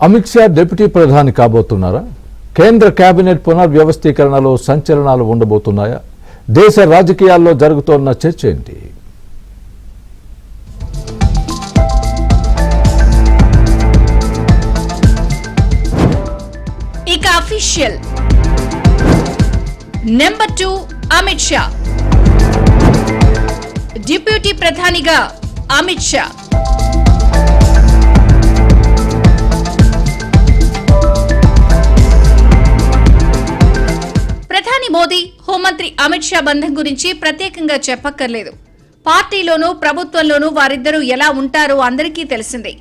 Amit Shah deputy ప్రధాని కాబోతున్నారా? కేంద్ర cabinet పునర్వ్యవస్థీకరణలో సంచలనాలు ఉండబోతున్నాయా? దేశ రాజకీయాల్లో జరుగుతోన్న చర్చ ఏంటి? ఇక official number 2 Amit Shah, deputy ప్రధానిగా అమిత్ షా. ప్రధాని మోదీ, హోంమంత్రి అమిత్ షా బంధం గురించి ప్రత్యేకంగా చెప్పక్కర్లేదు. పార్టీలోనూ ప్రభుత్వంలోనూ వారిద్దరూ ఎలా ఉంటారో అందరికీ తెలిసిందే.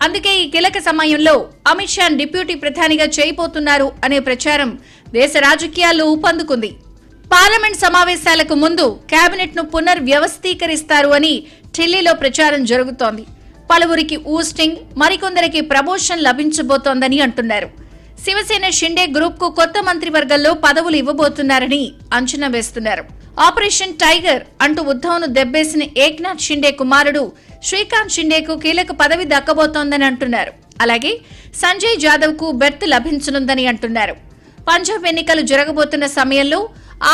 అందుకే ఈ కీలక సమయంలో అమిత్ షా డిప్యూటీ ప్రధానిగా చేయబోతున్నారు అనే ప్రచారం దేశ రాజకీయాల్లో ఊపందుకుంది. పార్లమెంట్ సమావేశాలకు ముందు కేబినెట్ ను పునర్వ్యవస్థీకరిస్తారు అని ఢిల్లీలో ప్రచారం జరుగుతోంది. పలువురికి ఊస్టింగ్, మరికొందరికి ప్రమోషన్ లభించబోతోందని అంటున్నారు. శివసేన షిండే గ్రూప్ కు కొత్త మంత్రివర్గంలో పదవులు ఇవ్వబోతున్నారని అంచనా వేస్తున్నారు. ఆపరేషన్ టైగర్ అంటూ ఉద్ధవ్ను దెబ్బేసిన ఏక్నాథ్ షిండే కుమారుడు శ్రీకాంత్ షిండేకు కీలక పదవి దక్కబోతోందని అంటున్నారు. అలాగే సంజయ్ జాదవ్ కు బెర్త్ లభించనుందని అంటున్నారు. పంజాబ్ ఎన్నికలు జరగబోతున్న సమయంలో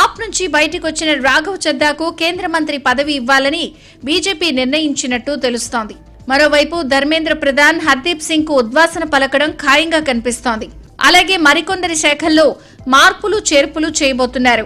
ఆప్ నుంచి బయటకు వచ్చిన రాఘవ్ చద్దాకు కేంద్ర మంత్రి పదవి ఇవ్వాలని బీజేపీ నిర్ణయించినట్టు తెలుస్తోంది. మరోవైపు ధర్మేంద్ర ప్రధాన్, హర్దీప్ సింగ్ కు ఉద్వాసన పలకడం ఖాయంగా కనిపిస్తోంది. అలాగే మరికొందరి శాఖల్లో మార్పులు చేర్పులు చేయబోతున్నారు.